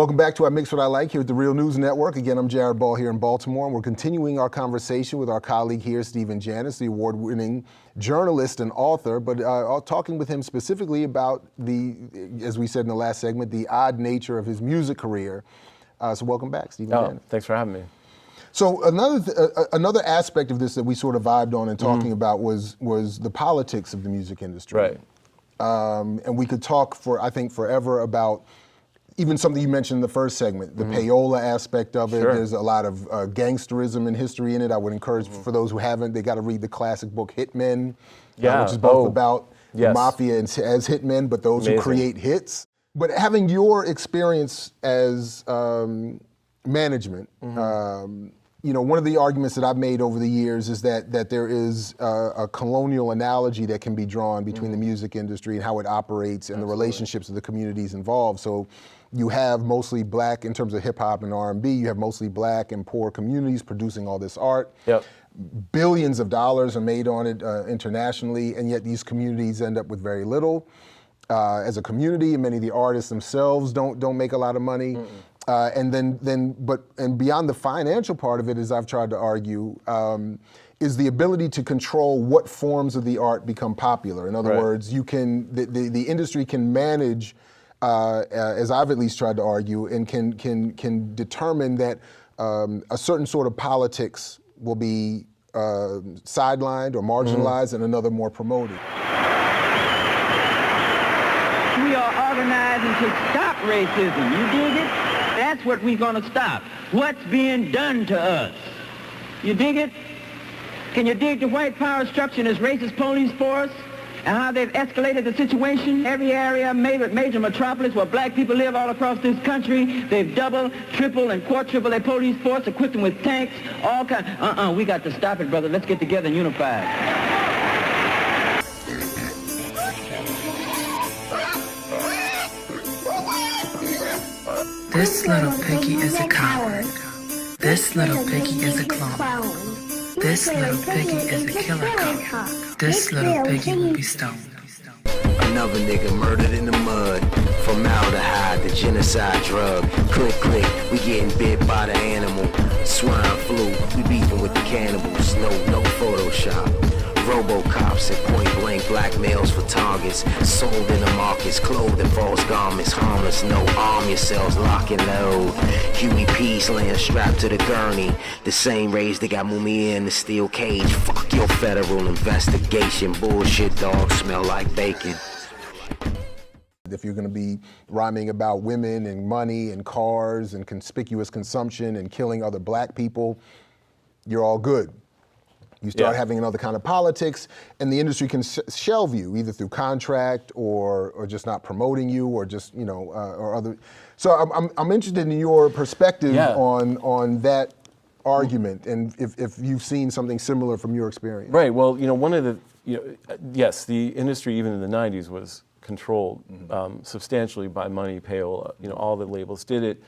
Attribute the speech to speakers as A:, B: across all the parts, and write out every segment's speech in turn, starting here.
A: Welcome back to I Mix What I Like here at the Real News Network. Again, I'm Jared Ball here in Baltimore, and we're continuing our conversation with our colleague here, Stephen Janis, the award-winning journalist and author, but talking with him specifically about as we said in the last segment, the odd nature of his music career. So welcome back, Stephen Janis.
B: Thanks for having me.
A: So another aspect of this that we sort of vibed on and talking about was the politics of the music industry.
B: Right.
A: And we could talk I think forever about even something you mentioned in the first segment, the Payola aspect of it.
B: Sure.
A: There's a lot of gangsterism and history in it. I would encourage, for those who haven't, they got to read the classic book Hitmen, which is both about the mafia as hitmen, but those who create hits. But having your experience as management, one of the arguments that I've made over the years is that there is a colonial analogy that can be drawn between the music industry and how it operates and the relationships of the communities involved. So you have mostly black, in terms of hip hop and R&B, you have mostly black and poor communities producing all this art.
B: Yep.
A: Billions of dollars are made on it internationally, and yet these communities end up with very little. As a community, and many of the artists themselves don't make a lot of money. And beyond the financial part of it, as I've tried to argue, is the ability to control what forms of the art become popular. In other words, the industry can manage, as I've at least tried to argue, and can determine that a certain sort of politics will be sidelined or marginalized and another more promoted.
C: We are organizing to stop racism, you dig it? That's what we're gonna stop. What's being done to us? You dig it? Can you dig the white power structure and this racist police force and how they've escalated the situation? Every area, major metropolis where black people live all across this country, they've doubled, tripled, and quadrupled their police force, equipped them with tanks, all kinds. We got to stop it, brother. Let's get together and unify.
D: This little piggy is a coward. This little piggy is a clone. This little piggy is a killer cop. This little piggy will be stoned.
E: Another nigga murdered in the mud. Formaldehyde, the genocide drug. Click, click, we getting bit by the animal. Swine flu, we beefing with the cannibals. No Photoshop. Robocops at point blank, blackmails for targets. Sold in the markets, clothed in false garments. Harmless, no arm yourselves, lock and load. Huey P's laying strapped to the gurney. The same rays that got Mumia in the steel cage. Fuck your federal investigation. Bullshit, dog, smell like bacon.
A: If you're going to be rhyming about women and money and cars and conspicuous consumption and killing other black people, you're all good. You start having another kind of politics, and the industry can shelve you either through contract or just not promoting you, or just or other. So I'm interested in your perspective on that argument, and if you've seen something similar from your experience.
B: Right. Well, one of the yes, the industry even in the '90s was controlled substantially by money, payola. All the labels did it.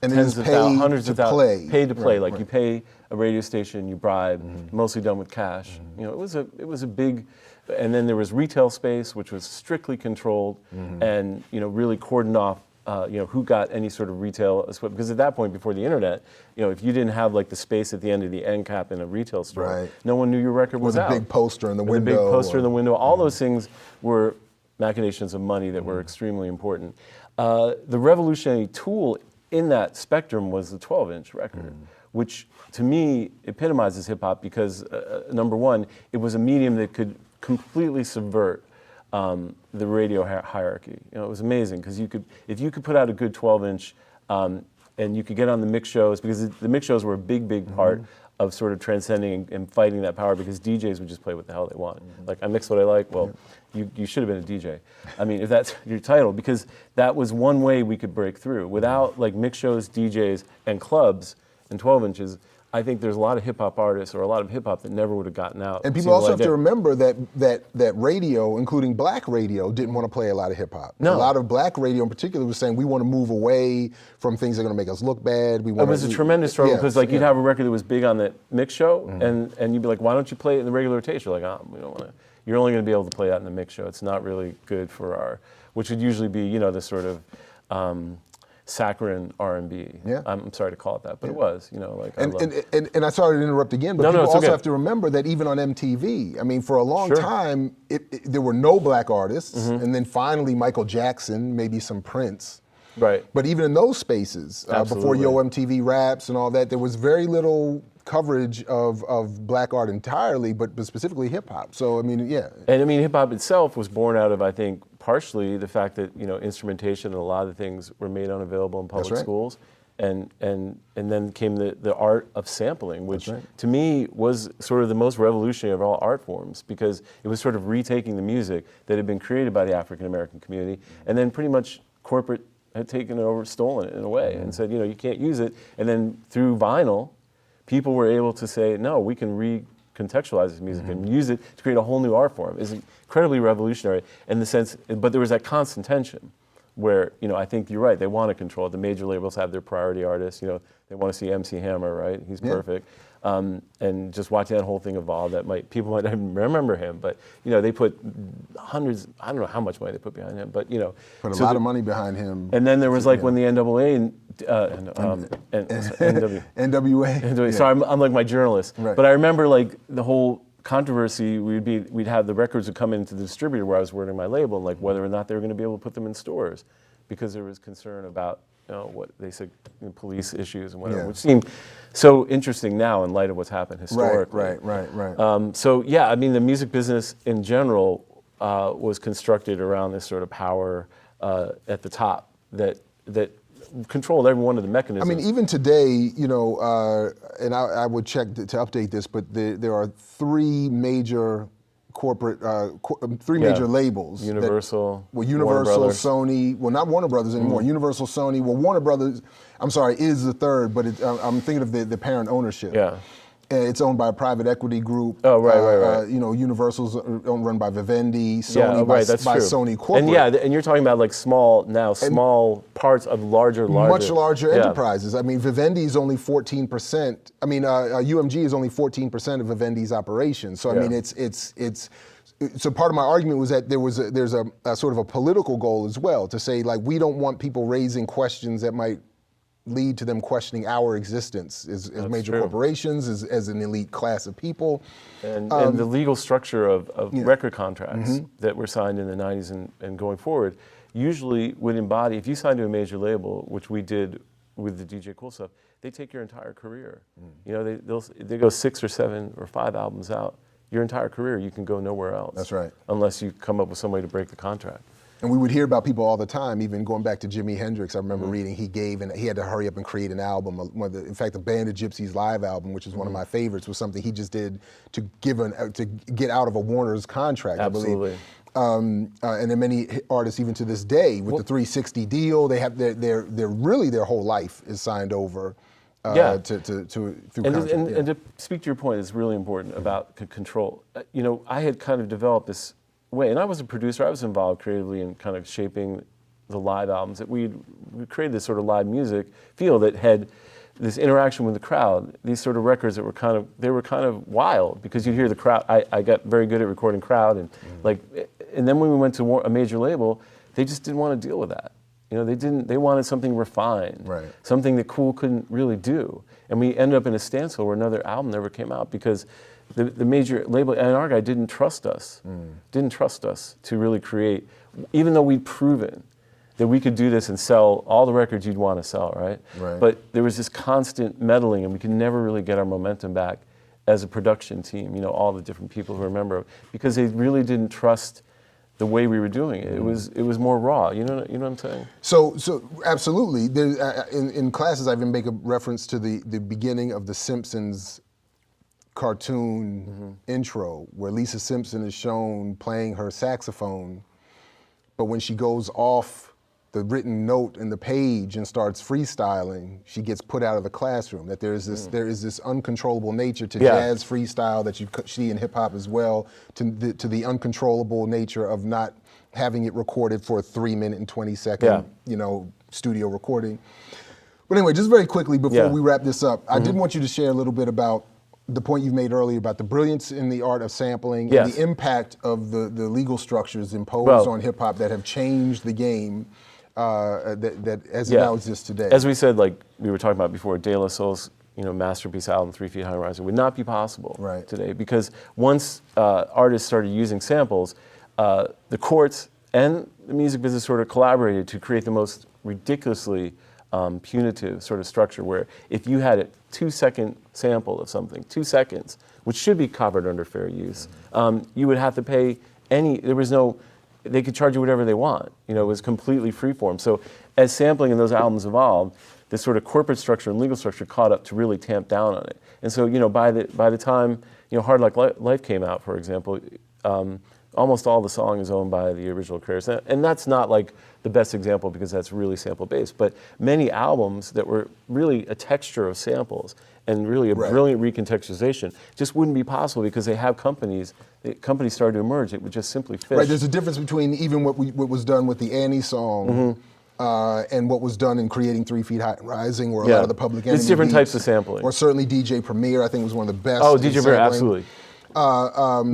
A: And tens of thousands, hundreds of thousands,
B: paid to play. You pay a radio station, you bribe, mostly done with cash. It was a big, and then there was retail space, which was strictly controlled, and really cordoned off. Who got any sort of retail, because at that point, before the internet, if you didn't have the space at the end of the end cap in a retail store, no one knew your record was out.
A: With a big poster in the window.
B: A big poster in the window. All those things were machinations of money that were extremely important. The revolutionary tool in that spectrum was the 12-inch record, which to me epitomizes hip-hop because, number one, it was a medium that could completely subvert the radio hierarchy. It was amazing because if you could put out a good 12-inch and you could get on the mix shows, because the mix shows were a big part of sort of transcending and fighting that power, because DJs would just play what the hell they want. Like, I mix what I like. Well, you should have been a DJ. I mean, if that's your title, because that was one way we could break through. Without mix shows, DJs, and clubs and 12 inches, I think there's a lot of hip hop artists or a lot of hip hop that never would have gotten out.
A: And people also have to remember that radio, including black radio, didn't want to play a lot of hip hop.
B: No.
A: A lot of black radio in particular was saying we want to move away from things that are going to make us look bad. It
B: was a tremendous struggle because you'd have a record that was big on the mix show and you'd be like, why don't you play it in the regular rotation? You're like, we don't want to. You're only going to be able to play that in the mix show. It's not really good for which would usually be, the sort of saccharine R&B.
A: Yeah.
B: I'm sorry to call it that, but it was, you know, like
A: And I'm sorry to interrupt again, but
B: No,
A: people
B: it's
A: also
B: okay.
A: have to remember that even on MTV, I mean, for a long
B: Sure.
A: time, there were no black artists,
B: Mm-hmm.
A: and then finally Michael Jackson, maybe some Prince.
B: Right.
A: But even in those spaces, before
B: Absolutely.
A: Yo MTV Raps and all that, there was very little coverage of black art entirely, but specifically hip hop. So I mean, yeah.
B: And I mean, hip hop itself was born out of, I think, partially the fact that, you know, instrumentation and a lot of the things were made unavailable in public
A: right.
B: schools. And then came the art of sampling, which
A: right.
B: to me was sort of the most revolutionary of all art forms, because it was sort of retaking the music that had been created by the African American community, and then pretty much corporate had taken it over, stolen it in a way, and said, you know, you can't use it. And then through vinyl, people were able to say, no, we can recontextualize this music and use it to create a whole new art form. It's incredibly revolutionary in the sense, but there was that constant tension where, you know, I think you're right, they want to control it. The major labels have their priority artists, you know, they want to see MC Hammer, right? He's perfect. And just watching that whole thing evolve, people might not even remember him, but, you know, they put hundreds, I don't know how much money they put behind him, but, you know.
A: Put a lot of money behind him.
B: And then there was like when the NAA and NWA. Sorry, I'm like my journalist.
A: Right.
B: But I remember like the whole controversy. We'd have the records would come into the distributor where I was working my label, and like whether or not they were going to be able to put them in stores, because there was concern about, you know, what they said, you know, police issues and whatever, which seemed so interesting now in light of what's happened historically.
A: Right.
B: So yeah, I mean, the music business in general was constructed around this sort of power at the top that controlled every one of the mechanisms.
A: I mean, even today, you know, and I would check to update this, but there are three major corporate, major labels.
B: Universal,
A: Universal,
B: Warner Brothers.
A: Sony, well, not Warner Brothers anymore. Universal, Sony, well, Warner Brothers, I'm sorry, is the third, but I'm thinking of the parent ownership.
B: Yeah.
A: It's owned by a private equity group.
B: Oh, right.
A: You know, Universal's run by Vivendi, Sony by
B: true.
A: Sony Corporate.
B: And yeah, and you're talking about like small parts of larger.
A: Much larger enterprises. I mean, Vivendi is only 14%. I mean, UMG is only 14% of Vivendi's operations. So I mean, it's. So part of my argument was that there's a sort of a political goal as well, to say like we don't want people raising questions that might lead to them questioning our existence as major corporations, as an elite class of people.
B: And the legal structure of record contracts that were signed in the 90s and going forward usually would embody, if you signed to a major label, which we did with the DJ Cool stuff, they take your entire career. You know, they go 6 or 7 or 5 albums out. Your entire career, you can go nowhere else.
A: That's right.
B: Unless you come up with some way to break the contract.
A: And we would hear about people all the time, even going back to Jimi Hendrix. I remember reading he had to hurry up and create an album. In fact, the Band of Gypsies live album, which is one of my favorites, was something he just did to get out of a Warner's contract,
B: Absolutely.
A: I believe. And then many artists, even to this day, with the 360 deal, they have their whole life is signed over. Through contract.
B: And to speak to your point, it's really important about control. You know, I had kind of developed this way, and I was a producer. I was involved creatively in kind of shaping the live albums. That we created this sort of live music feel that had this interaction with the crowd. These sort of records that were kind of wild, because you'd hear the crowd. I got very good at recording crowd, and and then when we went to a major label, they just didn't want to deal with that. You know, they wanted something refined, something that Cool couldn't really do. And we ended up in a standstill where another album never came out because the major label and our guy didn't trust us to really create, even though we'd proven that we could do this and sell all the records you'd want to sell, right? But there was this constant meddling, and we could never really get our momentum back as a production team, you know, all the different people who remember, because they really didn't trust the way we were doing it. It was more raw. You know what I'm saying? So
A: absolutely. In classes, I even make a reference to the beginning of The Simpsons cartoon intro, where Lisa Simpson is shown playing her saxophone, but when she goes off the written note in the page and starts freestyling, she gets put out of the classroom. That there is this uncontrollable nature to jazz freestyle that you see in hip hop as well, to the uncontrollable nature of not having it recorded for a 3-minute and 20-second, you know, studio recording. But anyway, just very quickly before we wrap this up, I did want you to share a little bit about the point you made earlier about the brilliance in the art of sampling and the impact of the legal structures imposed on hip hop that have changed the game. that as it now exists today.
B: As we said, like we were talking about before, De La Soul's masterpiece album, 3 Feet High and Rising, would not be possible today, because once artists started using samples, the courts and the music business sort of collaborated to create the most ridiculously punitive sort of structure, where if you had a 2-second sample of something, 2 seconds, which should be covered under fair use, you would have to pay they could charge you whatever they want. It was completely freeform. So as sampling in those albums evolved, this sort of corporate structure and legal structure caught up to really tamp down on it. And so, by the time, Hard Like Life came out, for example, almost all the song is owned by the original creators. And that's not like the best example, because that's really sample-based. But many albums that were really a texture of samples and really a brilliant recontextualization just wouldn't be possible, because they have companies started to emerge that would just simply fish.
A: Right, there's a difference between even what was done with the Annie song and what was done in creating 3 Feet High and Rising, or a lot of the Public Enemy
B: It's different
A: beats,
B: types of sampling.
A: Or certainly DJ Premier, I think, was one of the best.
B: Oh, DJ Premier,
A: sampling.
B: absolutely.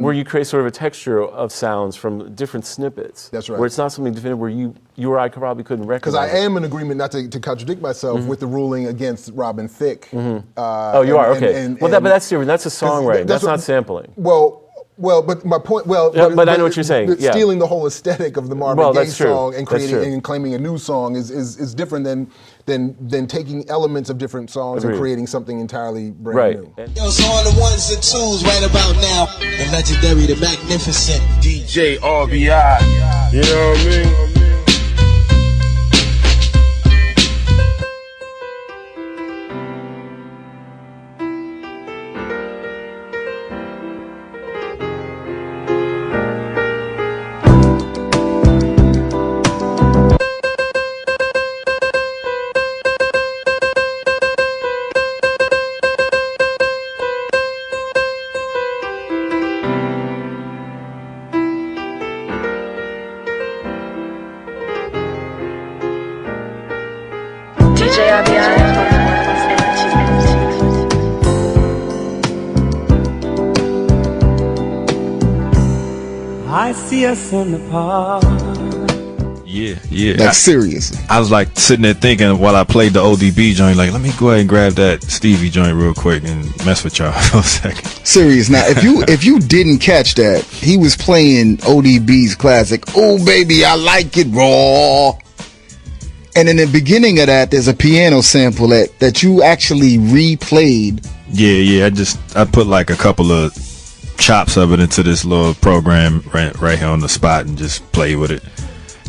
B: Where you create sort of a texture of sounds from different snippets.
A: That's right.
B: Where it's not something definitive where you or I probably couldn't recognize.
A: Because I am in agreement, not to contradict myself, with the ruling against Robin Thicke.
B: Oh, you are? Okay. But that's different. That's a songwriting. That's not sampling.
A: Well, but my point.
B: But I know what you're saying. Yeah.
A: Stealing the whole aesthetic of the Marvin Gaye song and creating and claiming a new song is different than taking elements of different songs and creating something entirely brand new.
F: Yo, so on the ones and twos right about now, the legendary, the magnificent DJ RBI.
G: You know what I mean?
D: DJ RBI is one of the wireless entertainment.
H: I see us in the park.
I: Yeah.
J: Like, seriously.
I: I was like sitting there thinking while I played the ODB joint, like, let me go ahead and grab that Stevie joint real quick and mess with y'all for a second.
J: Serious. Now, if you didn't catch that, he was playing ODB's classic, "Oh Baby, I Like It Raw." And in the beginning of that, there's a piano sample that you actually replayed.
I: Yeah. I put like a couple of chops of it into this little program right here on the spot and just play with it.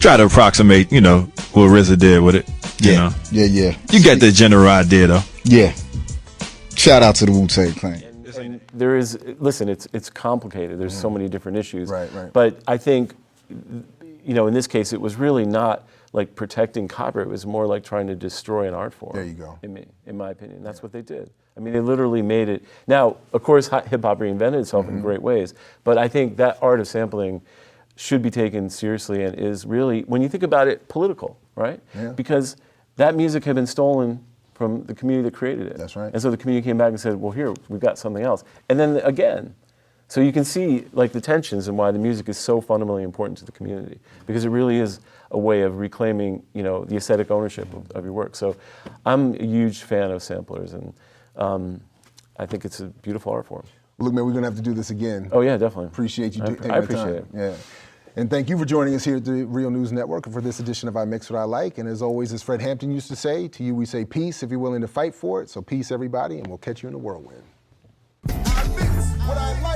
I: Try to approximate, what RZA did with it.
J: Yeah.
I: You get the general idea, though.
J: Yeah. Shout out to the Wu-Tang Clan.
B: And there is, listen, it's complicated. There's so many different issues.
A: Right.
B: But I think, in this case, it was really not like protecting copyright. It was more like trying to destroy an art form.
A: There you go.
B: In my opinion, that's what they did. I mean, they literally made it. Now, of course, hip hop reinvented itself in great ways, but I think that art of sampling should be taken seriously and is really, when you think about it, political, right?
A: Yeah.
B: Because that music had been stolen from the community that created it.
A: That's right.
B: And so the community came back and said, well, here, we've got something else. And then again, so you can see like the tensions and why the music is so fundamentally important to the community, because it really is a way of reclaiming, the aesthetic ownership of your work. So I'm a huge fan of samplers, and I think it's a beautiful art form.
A: Look, man, we're going to have to do this again.
B: Oh, yeah, definitely.
A: Appreciate you taking
B: I
A: the
B: appreciate
A: time.
B: it.
A: Yeah. And thank you for joining us here at the Real News Network for this edition of I Mix What I Like. And as always, as Fred Hampton used to say, to you we say peace if you're willing to fight for it. So peace, everybody, and we'll catch you in the whirlwind.
K: I mix what I like.